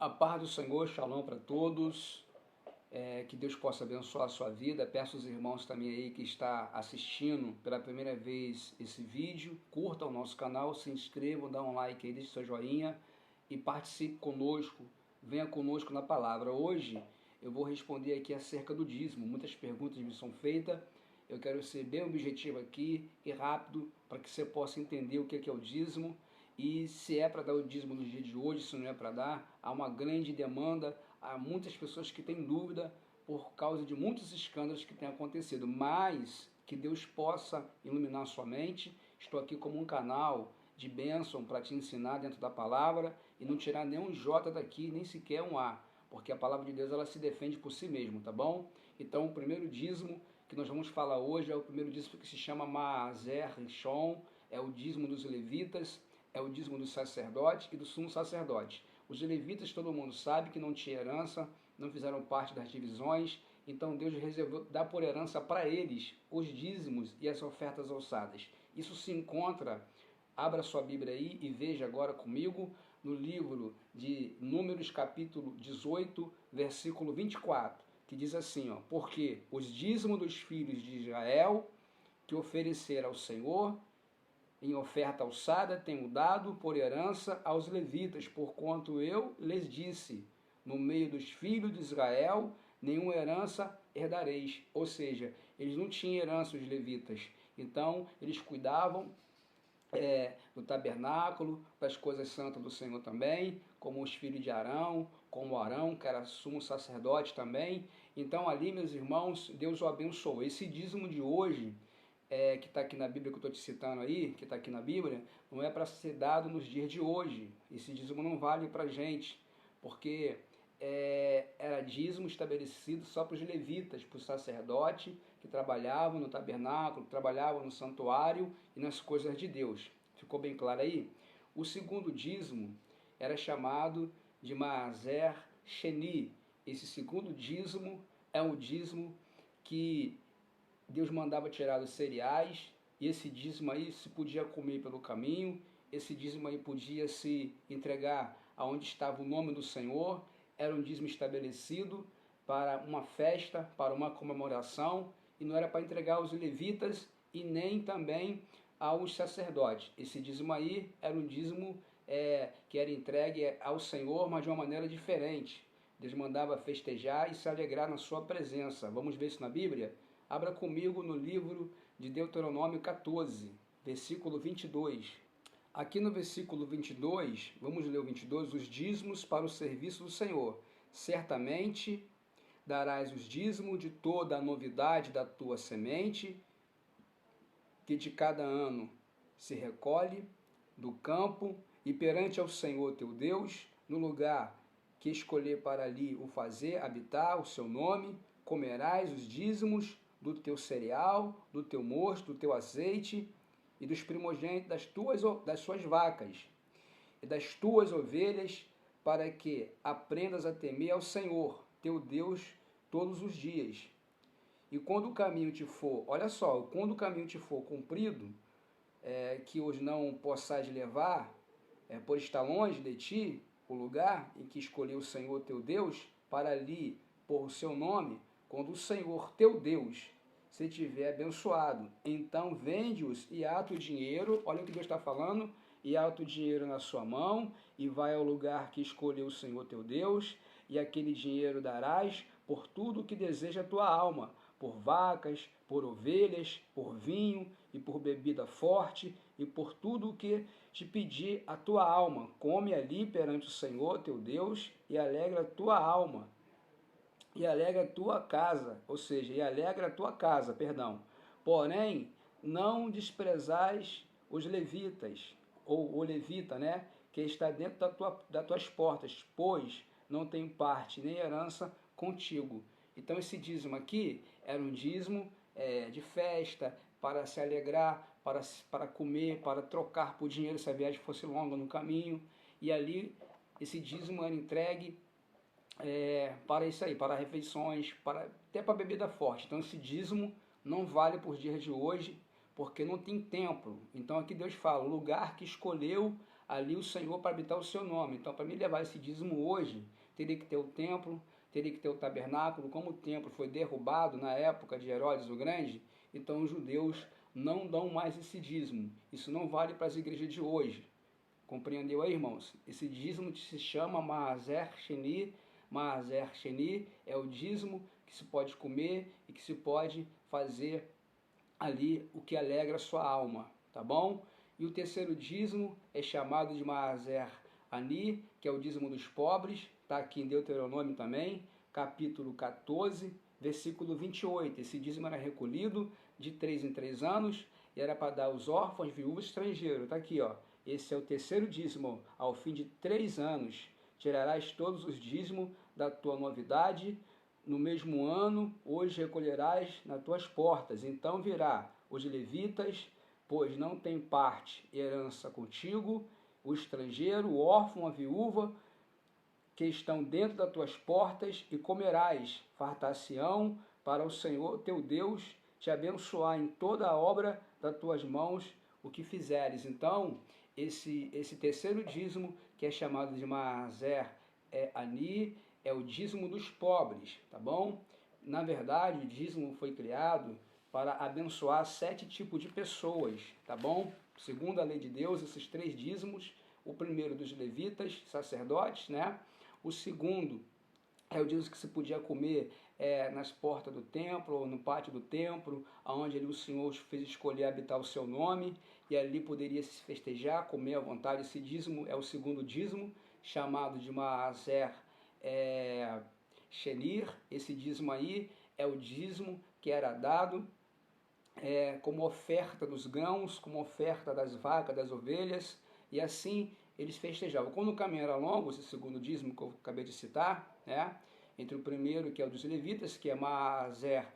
A paz do Senhor, shalom para todos, que Deus possa abençoar a sua vida. Peço aos irmãos também aí que está assistindo pela primeira vez esse vídeo, curtam o nosso canal, se inscrevam, dá um like aí, deixe seu joinha e participe conosco, venha conosco na palavra. Hoje eu vou responder aqui acerca do dízimo, muitas perguntas me são feitas, eu quero ser bem objetivo aqui e rápido para que você possa entender o que é o dízimo. E se é para dar o dízimo no dia de hoje, se não é para dar, há uma grande demanda, há muitas pessoas que têm dúvida por causa de muitos escândalos que têm acontecido, mas que Deus possa iluminar sua mente. Estou aqui como um canal de bênção para te ensinar dentro da palavra e não tirar nenhum J daqui, nem sequer um A, porque a palavra de Deus ela se defende por si mesmo, tá bom? Então o primeiro dízimo que nós vamos falar hoje é o primeiro dízimo que se chama Maaser Rishon, é o dízimo dos levitas, é o dízimo do sacerdote e do sumo sacerdote. Os levitas, todo mundo sabe que não tinha herança, não fizeram parte das divisões, então Deus reservou, dá por herança para eles os dízimos e as ofertas alçadas. Isso se encontra, abra sua Bíblia aí e veja agora comigo, no livro de Números capítulo 18, versículo 24, que diz assim, ó, porque os dízimos dos filhos de Israel que ofereceram ao Senhor, em oferta alçada, tenho dado por herança aos levitas, porquanto eu lhes disse, no meio dos filhos de Israel, nenhuma herança herdareis. Ou seja, eles não tinham herança, os levitas. Então, eles cuidavam do tabernáculo, das coisas santas do Senhor também, como os filhos de Arão, como Arão, que era sumo sacerdote também. Então, ali, meus irmãos, Deus o abençoou. Esse dízimo de hoje, que está aqui na Bíblia, que eu estou te citando aí, que está aqui na Bíblia, não é para ser dado nos dias de hoje. Esse dízimo não vale para a gente, porque era dízimo estabelecido só para os levitas, para os sacerdotes que trabalhavam no tabernáculo, que trabalhavam no santuário e nas coisas de Deus. Ficou bem claro aí? O segundo dízimo era chamado de Maaser Sheni. Esse segundo dízimo é um dízimo que Deus mandava tirar dos cereais, e esse dízimo aí se podia comer pelo caminho, esse dízimo aí podia se entregar aonde estava o nome do Senhor, era um dízimo estabelecido para uma festa, para uma comemoração, e não era para entregar aos levitas e nem também aos sacerdotes. Esse dízimo aí era um dízimo que era entregue ao Senhor, mas de uma maneira diferente. Deus mandava festejar e se alegrar na sua presença. Vamos ver isso na Bíblia? Abra comigo no livro de Deuteronômio 14, versículo 22. Aqui no versículo 22, vamos ler o 22, os dízimos para o serviço do Senhor. Certamente darás os dízimos de toda a novidade da tua semente, que de cada ano se recolhe do campo, e perante ao Senhor teu Deus, no lugar que escolher para ali o fazer, habitar o seu nome, comerás os dízimos do teu cereal, do teu mosto, do teu azeite e dos primogênitos das suas vacas e das tuas ovelhas, para que aprendas a temer ao Senhor, teu Deus, todos os dias. E quando o caminho te for, olha só, quando o caminho te for comprido, que hoje não possais levar, por estar longe de ti, o lugar em que escolheu o Senhor teu Deus, para ali pôr o seu nome, quando o Senhor teu Deus se tiver abençoado, então vende-os e ata o dinheiro, olha o que Deus está falando, e ata o dinheiro na sua mão, e vai ao lugar que escolheu o Senhor teu Deus, e aquele dinheiro darás por tudo o que deseja a tua alma, por vacas, por ovelhas, por vinho e por bebida forte, e por tudo o que te pedir a tua alma. Come ali perante o Senhor teu Deus, e alegra a tua alma, e alegra a tua casa, ou seja, e alegra a tua casa, perdão. Porém, não desprezais os levitas, ou o levita, né, que está dentro das tuas portas, pois não tem parte nem herança contigo. Então esse dízimo aqui era um dízimo de festa, para se alegrar, para comer, para trocar por dinheiro se a viagem fosse longa no caminho. E ali esse dízimo era entregue para isso aí, para refeições, até para bebida forte. Então esse dízimo não vale por dias de hoje, porque não tem templo. Então aqui Deus fala, o lugar que escolheu ali o Senhor para habitar o seu nome. Então, para me levar esse dízimo hoje, teria que ter o templo, teria que ter o tabernáculo. Como o templo foi derrubado na época de Herodes o Grande, então os judeus não dão mais esse dízimo. Isso não vale para as igrejas de hoje. Compreendeu aí, irmãos? Esse dízimo se chama Maaser Sheni. Maaser Sheni é o dízimo que se pode comer e que se pode fazer ali o que alegra a sua alma, tá bom? E o terceiro dízimo é chamado de Maaser Ani, que é o dízimo dos pobres, está aqui em Deuteronômio também, capítulo 14, versículo 28. Esse dízimo era recolhido de 3 em 3 anos e era para dar aos órfãos, viúvos, estrangeiros. Está aqui, ó. Esse é o terceiro dízimo. Ao fim de 3 anos, tirarás todos os dízimos da tua novidade. No mesmo ano, hoje recolherás nas tuas portas. Então virá os levitas, pois não tem parte e herança contigo, o estrangeiro, o órfão, a viúva, que estão dentro das tuas portas, e comerás, fartar-se-ão, para o Senhor teu Deus te abençoar em toda a obra das tuas mãos, o que fizeres. Então, esse terceiro dízimo, que é chamado de Maaser Ani, é o dízimo dos pobres, tá bom? Na verdade, o dízimo foi criado para abençoar 7 tipos de pessoas, tá bom? Segundo a lei de Deus, esses 3 dízimos, o primeiro dos levitas, sacerdotes, né? O segundo é o dízimo que se podia comer nas portas do templo, ou no pátio do templo, onde ali o Senhor fez escolher habitar o seu nome, e ali poderia se festejar, comer à vontade. Esse dízimo é o segundo dízimo, chamado de Maaser Shenir. Esse dízimo aí é o dízimo que era dado como oferta dos grãos, como oferta das vacas, das ovelhas, e assim eles festejavam. Quando o caminho era longo, esse segundo dízimo que eu acabei de citar, né, entre o primeiro, que é o dos levitas, que é Maaser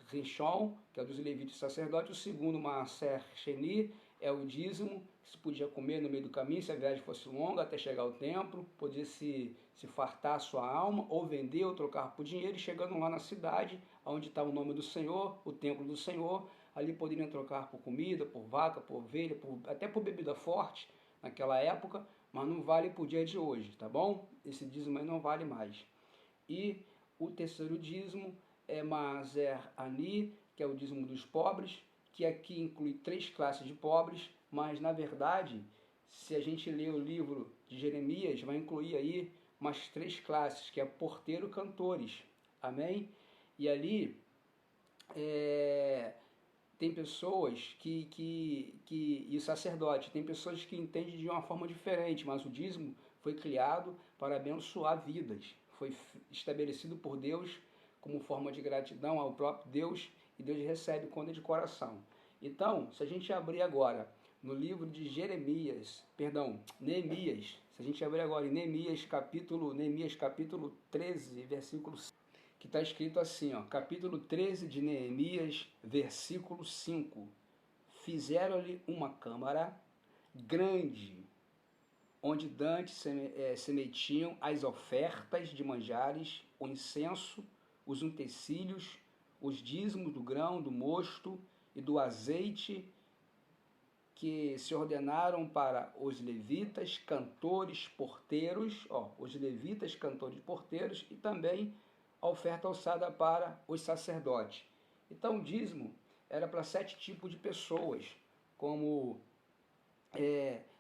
Rishon, que é o dos levitas sacerdotes, o segundo, Maaser Sheni, é o dízimo que se podia comer no meio do caminho, se a viagem fosse longa, até chegar ao templo, podia se fartar a sua alma, ou vender, ou trocar por dinheiro, e chegando lá na cidade, onde está o nome do Senhor, o templo do Senhor, ali poderiam trocar por comida, por vaca, por ovelha, até por bebida forte, naquela época, mas não vale por dia de hoje, tá bom? Esse dízimo aí não vale mais. E o terceiro dízimo é Maaser Ani, que é o dízimo dos pobres, que aqui inclui 3 classes de pobres, mas na verdade, se a gente ler o livro de Jeremias, vai incluir aí umas 3 classes, que é porteiro, cantores, amém? E ali tem pessoas e o sacerdote, tem pessoas que entendem de uma forma diferente, mas o dízimo foi criado para abençoar vidas, foi estabelecido por Deus como forma de gratidão ao próprio Deus, e Deus recebe quando é de coração. Então, se a gente abrir agora no livro de Neemias, se a gente abrir agora em Neemias capítulo 13, versículo 5, que está escrito assim, ó, capítulo 13 de Neemias, versículo 5. Fizeram-lhe uma câmara grande, onde dantes se metiam as ofertas de manjares, o incenso, os utensílios, os dízimos do grão, do mosto e do azeite, que se ordenaram para os levitas, cantores, porteiros, os levitas, cantores e porteiros, e também a oferta alçada para os sacerdotes. Então o dízimo era para 7 tipos de pessoas, como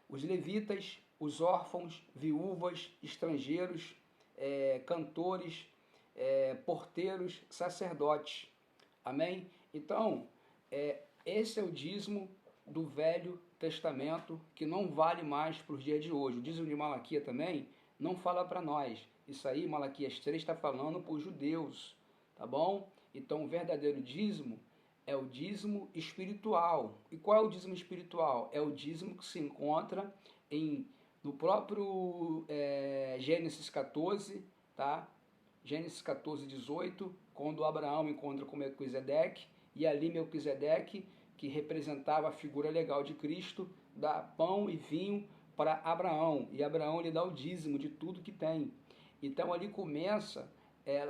os levitas, os órfãos, viúvas, estrangeiros, cantores, porteiros, sacerdotes. Amém? Então, esse é o dízimo do Velho Testamento, que não vale mais para os dias de hoje. O dízimo de Malaquias também não fala para nós. Isso aí, Malaquias 3 está falando para os judeus, tá bom? Então, o verdadeiro dízimo é o dízimo espiritual. E qual é o dízimo espiritual? É o dízimo que se encontra no próprio Gênesis 14, tá? Gênesis 14, 18, quando Abraão encontra com Melquisedeque, e ali Melquisedeque, que representava a figura legal de Cristo, dá pão e vinho para Abraão, e Abraão lhe dá o dízimo de tudo que tem. Então ali começa,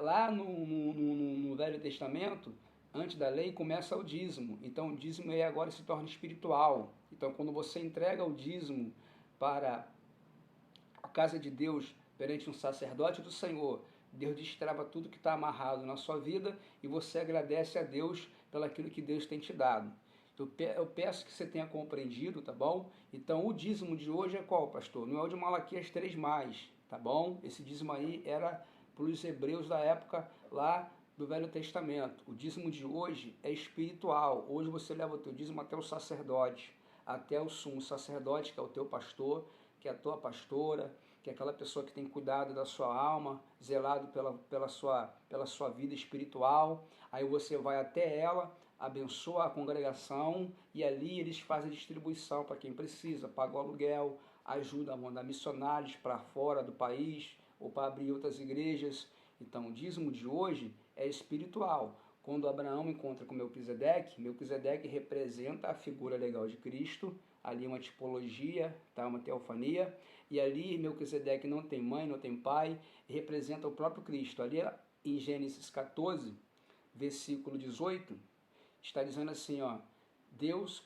lá no Velho Testamento, antes da lei, começa o dízimo. Então o dízimo agora se torna espiritual. Então quando você entrega o dízimo para a casa de Deus perante um sacerdote do Senhor, Deus destrava tudo que está amarrado na sua vida e você agradece a Deus pelo aquilo que Deus tem te dado. Eu peço que você tenha compreendido, tá bom? Então o dízimo de hoje é qual, pastor? Não é o de Malaquias 3+, tá bom? Esse dízimo aí era para os hebreus da época lá do Velho Testamento. O dízimo de hoje é espiritual. Hoje você leva o teu dízimo até o sacerdote, até o sumo sacerdote, que é o teu pastor, que é a tua pastora, que é aquela pessoa que tem cuidado da sua alma, zelado pela sua vida espiritual. Aí você vai até ela, abençoa a congregação e ali eles fazem distribuição para quem precisa, paga o aluguel, ajuda a mandar missionários para fora do país ou para abrir outras igrejas. Então o dízimo de hoje é espiritual. Quando Abraão encontra com Melquisedeque, Melquisedeque representa a figura legal de Cristo, ali uma tipologia, tá? Uma teofania, e ali Melquisedeque não tem mãe, não tem pai, representa o próprio Cristo. Ali em Gênesis 14, versículo 18, está dizendo assim, ó, Deus,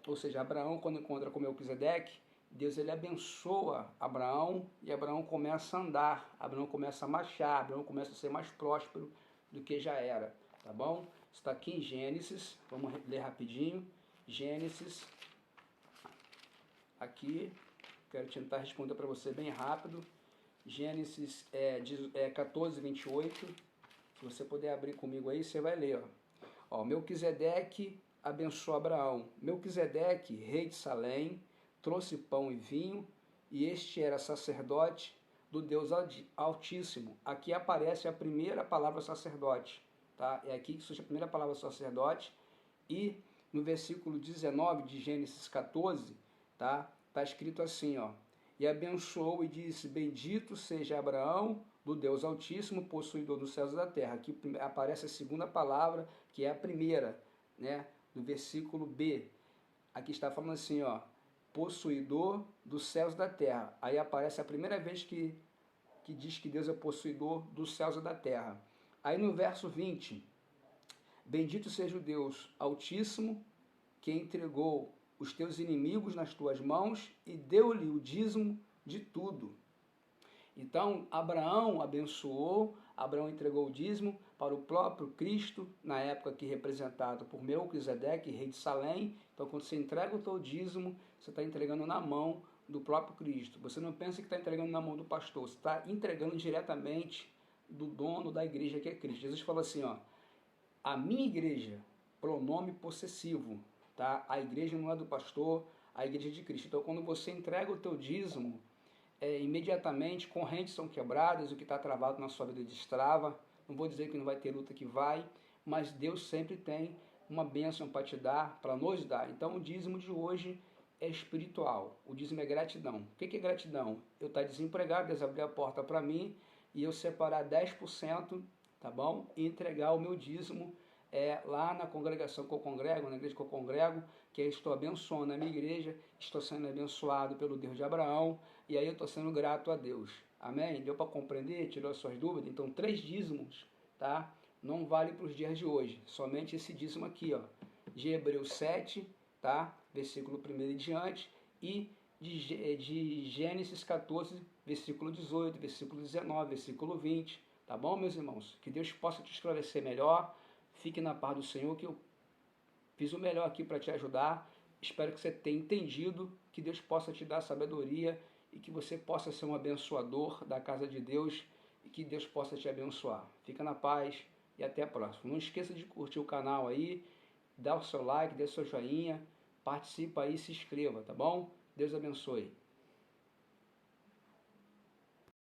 ou seja, Abraão quando encontra com Melquisedeque, Deus ele abençoa Abraão e Abraão começa a andar, Abraão começa a marchar, Abraão começa a ser mais próspero do que já era, tá bom? Está aqui em Gênesis, vamos ler rapidinho, Gênesis, aqui, quero tentar responder para você bem rápido, Gênesis 14, 28, se você puder abrir comigo aí, você vai ler, ó, Melquisedeque abençoou Abraão, Melquisedeque, rei de Salém, trouxe pão e vinho, e este era sacerdote do Deus Altíssimo. Aqui aparece a primeira palavra sacerdote, tá? É aqui que surge a primeira palavra sacerdote, e no versículo 19 de Gênesis 14, tá? Tá escrito assim, ó, e abençoou e disse, bendito seja Abraão, do Deus Altíssimo, possuidor dos céus e da terra. Aqui aparece a segunda palavra, que é a primeira, né? No versículo B, aqui está falando assim, ó, possuidor dos céus e da terra. Aí aparece a primeira vez que diz que Deus é possuidor dos céus e da terra. Aí no verso 20, bendito seja o Deus Altíssimo, que entregou os teus inimigos nas tuas mãos e deu-lhe o dízimo de tudo. Então, Abraão abençoou, Abraão entregou o dízimo para o próprio Cristo, na época aqui representado por Melquisedeque, rei de Salém. Então, quando você entrega o teu dízimo, você está entregando na mão do próprio Cristo. Você não pensa que está entregando na mão do pastor, você está entregando diretamente do dono da igreja, que é Cristo. Jesus falou assim, ó, a minha igreja, pronome possessivo, tá? A igreja não é do pastor, a igreja é de Cristo. Então, quando você entrega o teu dízimo, imediatamente correntes são quebradas, o que está travado na sua vida destrava. Não vou dizer que não vai ter luta, que vai, mas Deus sempre tem uma bênção para te dar, para nos dar. Então o dízimo de hoje é espiritual, o dízimo é gratidão. O que é gratidão? Eu estar desempregado, Deus abrir a porta para mim e eu separar 10%, tá bom? E entregar o meu dízimo lá na congregação que eu congrego, na igreja que eu congrego, que eu estou abençoando a minha igreja, estou sendo abençoado pelo Deus de Abraão, e aí eu estou sendo grato a Deus. Amém? Deu para compreender? Tirou as suas dúvidas? Então, 3 dízimos, tá? Não vale para os dias de hoje, somente esse dízimo aqui, ó, de Hebreus 7, tá? Versículo 1 em diante, e de Gênesis 14, versículo 18, versículo 19, versículo 20, tá bom, meus irmãos? Que Deus possa te esclarecer melhor. Fique na paz do Senhor, que eu fiz o melhor aqui para te ajudar. Espero que você tenha entendido, que Deus possa te dar sabedoria e que você possa ser um abençoador da casa de Deus e que Deus possa te abençoar. Fica na paz e até a próxima. Não esqueça de curtir o canal aí, dar o seu like, dê o seu joinha, participa aí e se inscreva, tá bom? Deus abençoe.